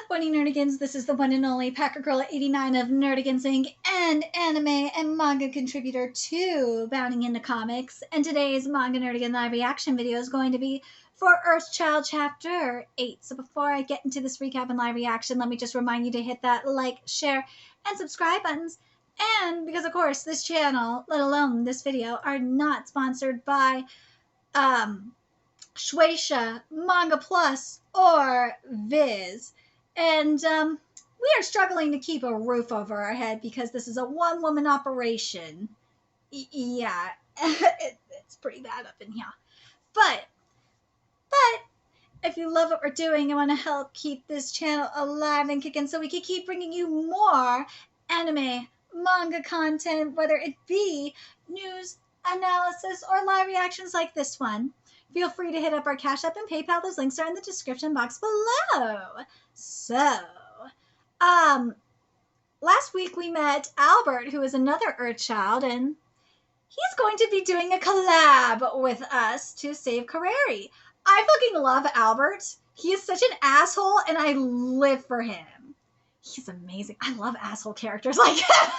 Morning Nerdigans, this is the one and only Packer Girl at 89 of Nerdigans Inc. and anime and manga contributor to Bounding into Comics. And today's Manga Nerdigan live reaction video is going to be for Earthchild Chapter 8. So before I get into this recap and live reaction, let me just remind you to hit that like, share, and subscribe buttons. And because, of course, this channel, let alone this video, are not sponsored by Shueisha, Manga Plus, or Viz. And we are struggling to keep a roof over our head because this is a one-woman operation. Yeah, it's pretty bad up in here. But if you love what we're doing and want to help keep this channel alive and kicking so we can keep bringing you more anime, manga content, whether it be news, analysis, or live reactions like this one, feel free to hit up our Cash App and PayPal. Those links are in the description box below. So, last week we met Albert, who is another Earthchild, and he's going to be doing a collab with us to save Kareri. I fucking love Albert. He is such an asshole, and I live for him. He's amazing. I love asshole characters like him.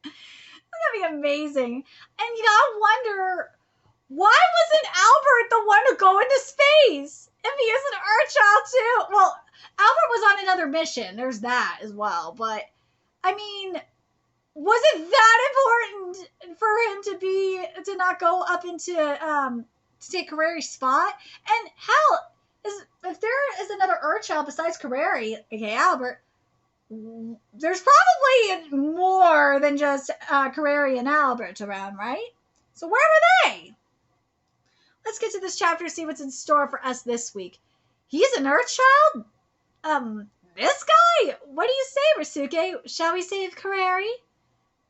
It's gonna be amazing. And you gotta wonder, why wasn't Albert the one to go into space? If he is an Earthchild too. Well, Albert was on another mission. There's that as well. But, I mean, was it that important for him to not go up into, to take Kareri's spot? And hell, if there is another Earthchild besides Kareri, aka Albert, there's probably more than just Kareri and Albert around, right? So where were they? Let's get to this chapter and see what's in store for us this week. He's an Earthchild? This guy? What do you say, Rasuke? Shall we save Kareri?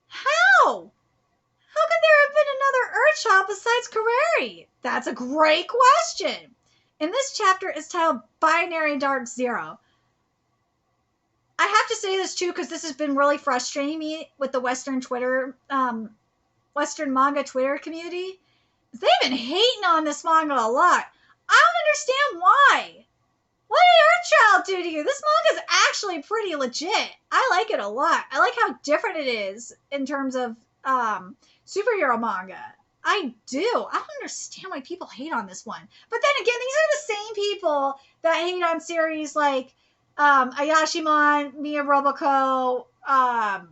How? How could there have been another Earthchild besides Kareri? That's a great question. And this chapter is titled Binary Dark Zero. I have to say this too because this has been really frustrating me with the Western manga Twitter community. They've been hating on this manga a lot. I don't understand why. What did Earthchild do to you? This manga is actually pretty legit. I like it a lot. I like how different it is in terms of superhero manga. I do. I don't understand why people hate on this one. But then again, these are the same people that hate on series like Ayashimon, Miya Roboco,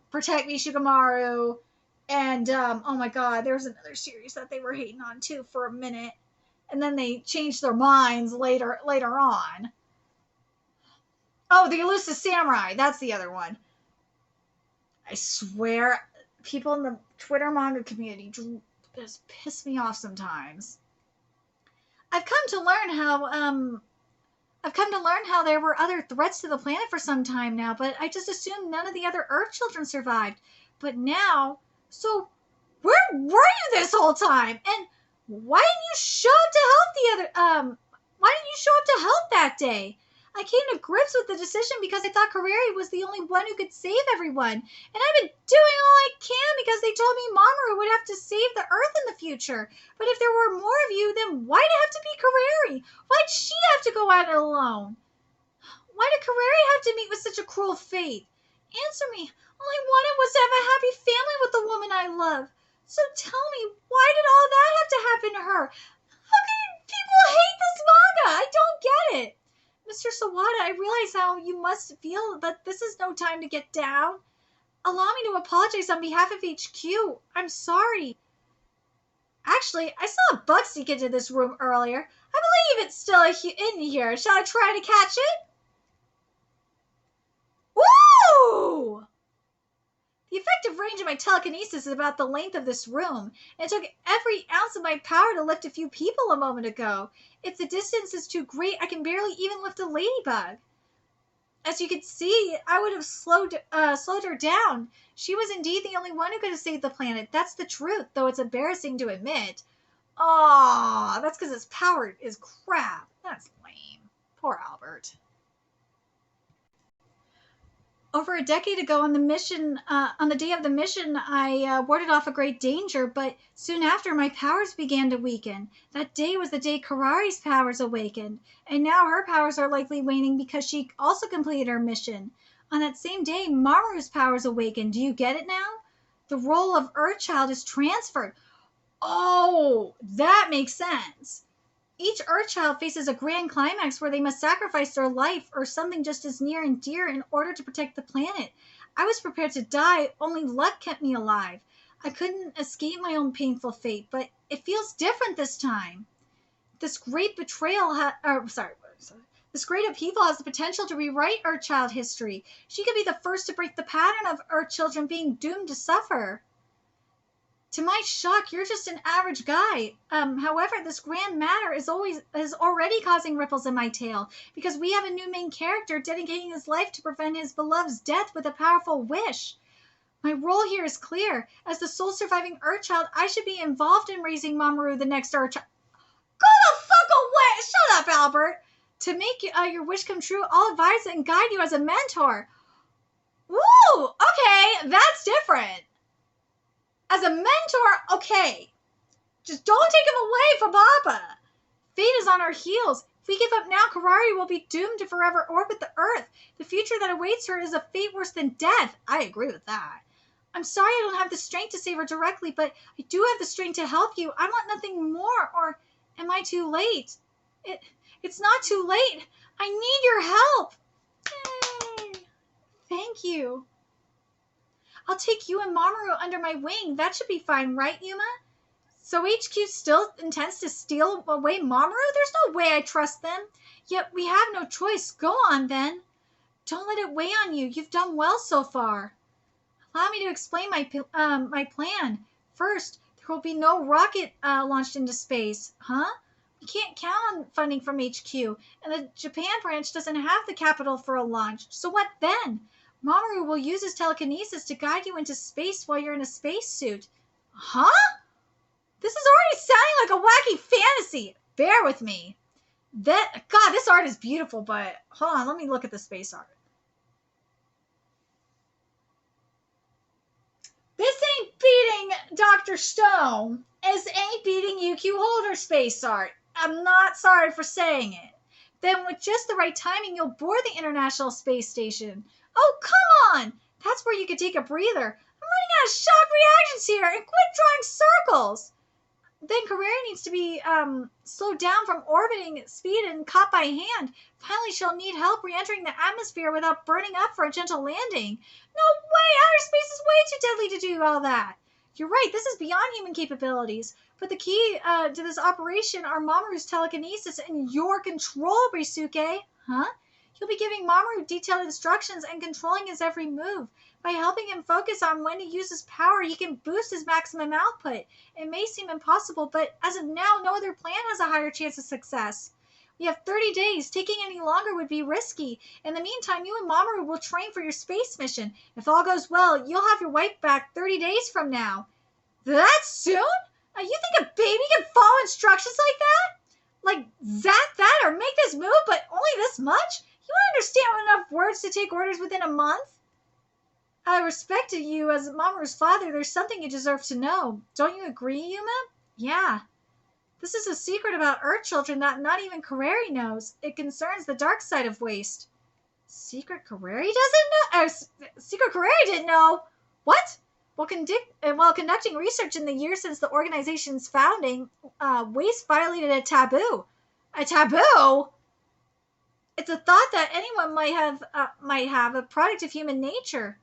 Protect Me Shikamaru, and oh my god, there was another series that they were hating on too for a minute, and then they changed their minds later on. Oh, The Elusive Samurai, that's the other one. I swear, people in the Twitter manga community just piss me off sometimes. I've come to learn how there were other threats to the planet for some time now, but I just assumed none of the other Earth children survived. But now, so where were you this whole time? And why didn't you show up to help that day? I came to grips with the decision because I thought Kareri was the only one who could save everyone. And I've been doing all I can because they told me Mamoru would have to save the Earth in the future. But if there were more of you, then why'd it have to be Kareri? Why'd she have to go at it alone? Why did Kareri have to meet with such a cruel fate? Answer me. All I wanted was to have a happy family with the woman I love. So tell me, why did all that have to happen to her? How can people hate this manga? I don't get it. Mr. Sawada, I realize how you must feel, but this is no time to get down. Allow me to apologize on behalf of HQ. I'm sorry. Actually, I saw a bug sneak into this room earlier. I believe it's still in here. Shall I try to catch it? Woo! The effective range of my telekinesis is about the length of this room. It took every ounce of my power to lift a few people a moment ago. If the distance is too great, I can barely even lift a ladybug. As you can see, I would have slowed her down. She was indeed the only one who could have saved the planet. That's the truth, though it's embarrassing to admit. Aw, that's because his power is crap. That's lame. Poor Albert. Over a decade ago on the day of the mission, I warded off a great danger, but soon after, my powers began to weaken. That day was the day Karari's powers awakened, and now her powers are likely waning because she also completed her mission. On that same day, Maru's powers awakened. Do you get it now? The role of Earthchild is transferred. Oh, that makes sense. Each Earthchild faces a grand climax where they must sacrifice their life or something just as near and dear in order to protect the planet. I was prepared to die, only luck kept me alive. I couldn't escape my own painful fate, but it feels different this time. This great betrayal this great upheaval has the potential to rewrite Earthchild history. She could be the first to break the pattern of Earth children being doomed to suffer. To my shock, you're just an average guy. However, this grand matter is already causing ripples in my tale, because we have a new main character dedicating his life to prevent his beloved's death with a powerful wish. My role here is clear. As the sole surviving Earthchild, I should be involved in raising Mamoru, the next Earthchild. Go the fuck away! Shut up, Albert! To make your wish come true, I'll advise and guide you as a mentor. Woo! Okay, that's different. As a mentor, okay. Just don't take him away from Papa. Fate is on our heels. If we give up now, Karari will be doomed to forever orbit the Earth. The future that awaits her is a fate worse than death. I agree with that. I'm sorry I don't have the strength to save her directly, but I do have the strength to help you. I want nothing more, or am I too late? It's not too late. I need your help. Yay. Thank you. I'll take you and Mamoru under my wing. That should be fine, right, Yuma? So HQ still intends to steal away Mamoru? There's no way I trust them. Yet we have no choice. Go on, then. Don't let it weigh on you. You've done well so far. Allow me to explain my plan. First, there will be no rocket launched into space. Huh? We can't count on funding from HQ, and the Japan branch doesn't have the capital for a launch. So what then? Mamoru will use his telekinesis to guide you into space while you're in a spacesuit. Huh? This is already sounding like a wacky fantasy. Bear with me. God, this art is beautiful, but hold on, let me look at the space art. This ain't beating Dr. Stone. This ain't beating UQ Holder space art. I'm not sorry for saying it. Then with just the right timing, you'll board the International Space Station. Oh, come on! That's where you could take a breather. I'm running out of shock reactions here, and quit drawing circles! Then Karari needs to be slowed down from orbiting at speed and caught by hand. Finally, she'll need help re-entering the atmosphere without burning up for a gentle landing. No way! Outer space is way too deadly to do all that. You're right, this is beyond human capabilities. But the key to this operation are Mamoru's telekinesis and your control, Risuke. Huh? You'll be giving Mamoru detailed instructions and controlling his every move. By helping him focus on when to use his power, he can boost his maximum output. It may seem impossible, but as of now, no other plan has a higher chance of success. We have 30 days. Taking any longer would be risky. In the meantime, you and Mamoru will train for your space mission. If all goes well, you'll have your wife back 30 days from now. That soon? You think a baby can follow instructions like that? Like zap that or make this move, but only this much? You won't understand enough words to take orders within a month? I respect you as Mamoru's father. There's something you deserve to know. Don't you agree, Yuma? Yeah. This is a secret about Earth children that not even Karari knows. It concerns the dark side of waste. Secret Karari doesn't know? Secret Karari didn't know? What? While conducting research in the years since the organization's founding, waste violated a taboo. A taboo? It's a thought that anyone might have a product of human nature.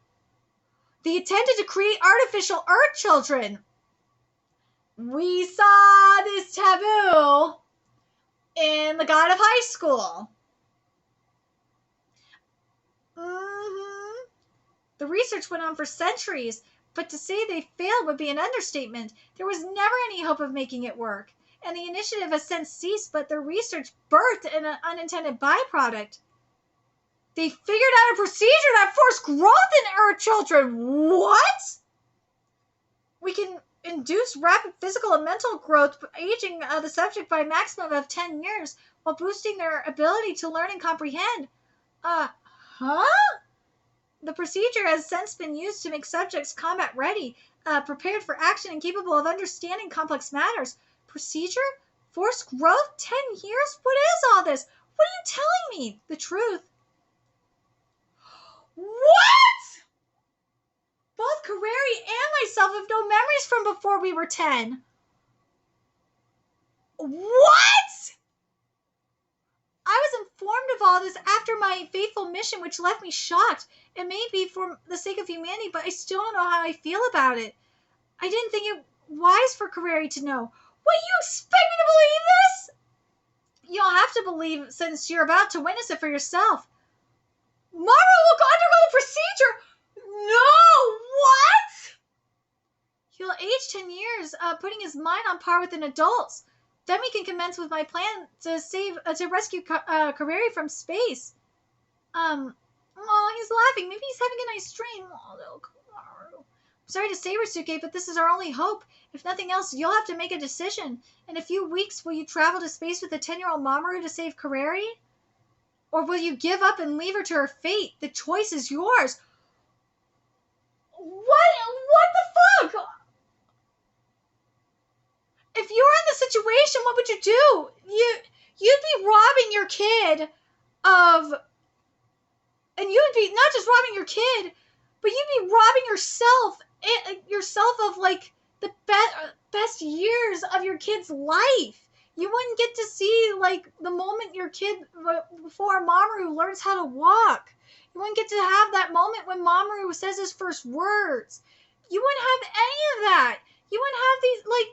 They intended to create artificial Earth children. We saw this taboo in The God of High School. The research went on for centuries, but to say they failed would be an understatement. There was never any hope of making it work, and the initiative has since ceased, but their research birthed an unintended byproduct. They figured out a procedure that forced growth in Earth children. What? We can induce rapid physical and mental growth, aging the subject by a maximum of 10 years, while boosting their ability to learn and comprehend. Huh? The procedure has since been used to make subjects combat ready, prepared for action, and capable of understanding complex matters. Procedure? Forced growth? 10 years? What is all this? What are you telling me? The truth. What? Both Kareri and myself have no memories from before we were 10. What? I was informed of all this after my fateful mission, which left me shocked. It may be for the sake of humanity, but I still don't know how I feel about it. I didn't think it wise for Kareri to know. What, you expect me to believe this? You'll have to believe since you're about to witness it for yourself. Maru will undergo the procedure! No! What? He'll age 10 years, putting his mind on par with an adult's. Then we can commence with my plan to rescue Kareri from space. Oh, he's laughing. Maybe he's having a nice dream. Oh, little Kamaru. Sorry to say, Risuke, but this is our only hope. If nothing else, you'll have to make a decision. In a few weeks, will you travel to space with the 10-year-old Mamoru to save Kareri? Or will you give up and leave her to her fate? The choice is yours. What the fuck? If you were in this situation, what would you do? You'd be robbing your kid of... And you'd be not just robbing your kid, but you'd be robbing yourself of, like, the best years of your kid's life. You wouldn't get to see, like, the moment your kid, before Mamoru learns how to walk. You wouldn't get to have that moment when Mamoru says his first words. You wouldn't have any of that. You wouldn't have these, like,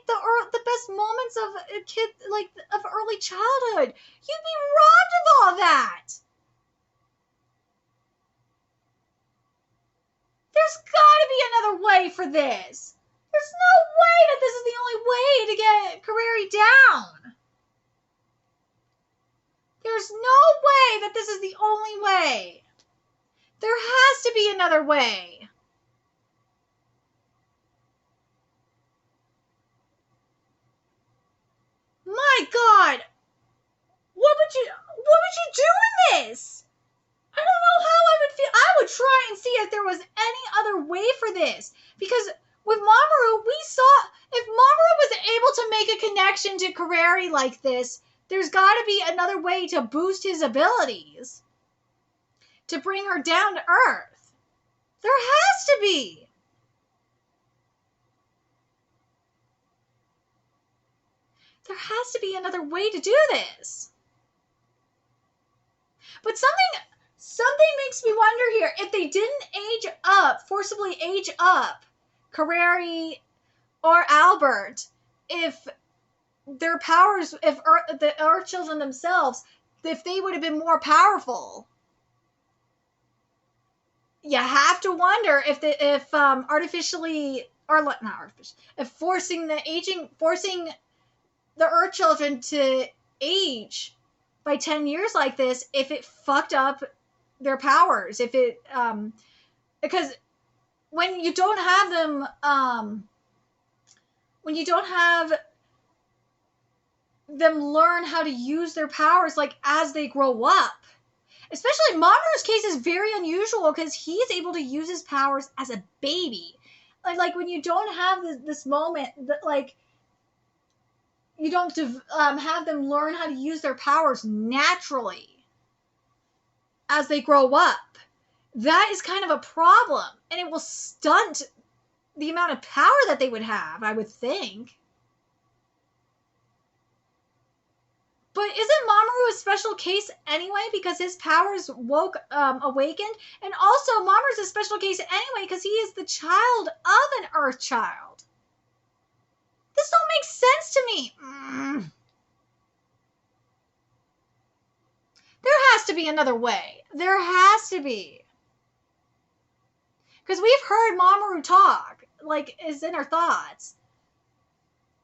the best moments of a kid, like, of early childhood. You'd be robbed of all that. There's gotta be another way for this. There's no way that this is the only way to get Kareri down. There's no way that this is the only way. There has to be another way. My God. What would you do in this? I don't know how I would feel. I would try and see if there was any other way for this. Because with Mamoru, we saw, if Mamoru was able to make a connection to Kareri like this, there's got to be another way to boost his abilities. To bring her down to Earth. There has to be. There has to be another way to do this. But something makes me wonder here. If they didn't forcibly age up Kareri or Albert, if their powers, if the Earth children themselves, if they would have been more powerful, you have to wonder if forcing the Earth children to age by 10 years like this, if it fucked up their powers, if it, because when you don't have them learn how to use their powers, like, as they grow up, especially Mamoru's case is very unusual because he's able to use his powers as a baby. Like when you don't have this moment that, like, you don't have them learn how to use their powers naturally as they grow up. That is kind of a problem, and it will stunt the amount of power that they would have, I would think. But isn't Mamoru a special case anyway because his powers awakened? And also, Mamoru's a special case anyway because he is the child of an Earthchild. This don't make sense to me. There has to be another way. There has to be. Because we've heard Mamoru talk, like his inner thoughts.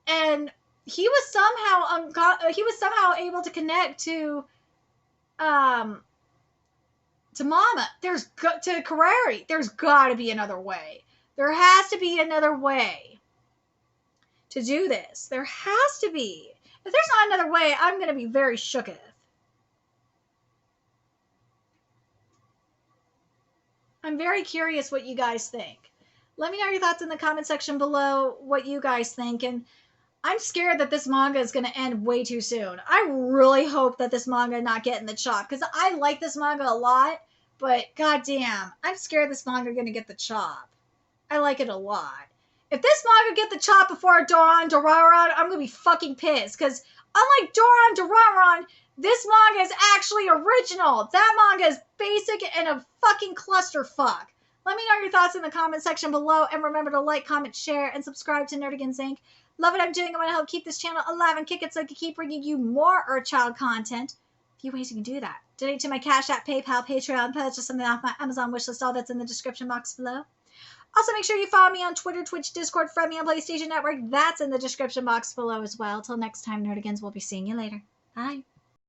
And he was somehow able to connect to Mama. To Kareri. There's got to be another way. There has to be another way to do this. There has to be. If there's not another way, I'm going to be very shooketh. I'm very curious what you guys think. Let me know your thoughts in the comment section below, what you guys think. And I'm scared that this manga is going to end way too soon. I really hope that this manga not getting the chop, because I like this manga a lot, but goddamn, I'm scared this manga going to get the chop. I like it a lot. If this manga get the chop before Doron Doraron, I'm going to be fucking pissed, because unlike Doron Doraron, this manga is actually original. That manga is basic and a fucking clusterfuck. Let me know your thoughts in the comment section below, and remember to like, comment, share, and subscribe to Nerdigans Inc. Love what I'm doing. I want to help keep this channel alive and kick it so I can keep bringing you more Earthchild content. A few ways you can do that. Donate to my Cash App, PayPal, Patreon, purchase something off my Amazon wishlist. All that's in the description box below. Also, make sure you follow me on Twitter, Twitch, Discord, friend me on PlayStation Network. That's in the description box below as well. Till next time, Nerdigans, we'll be seeing you later. Bye.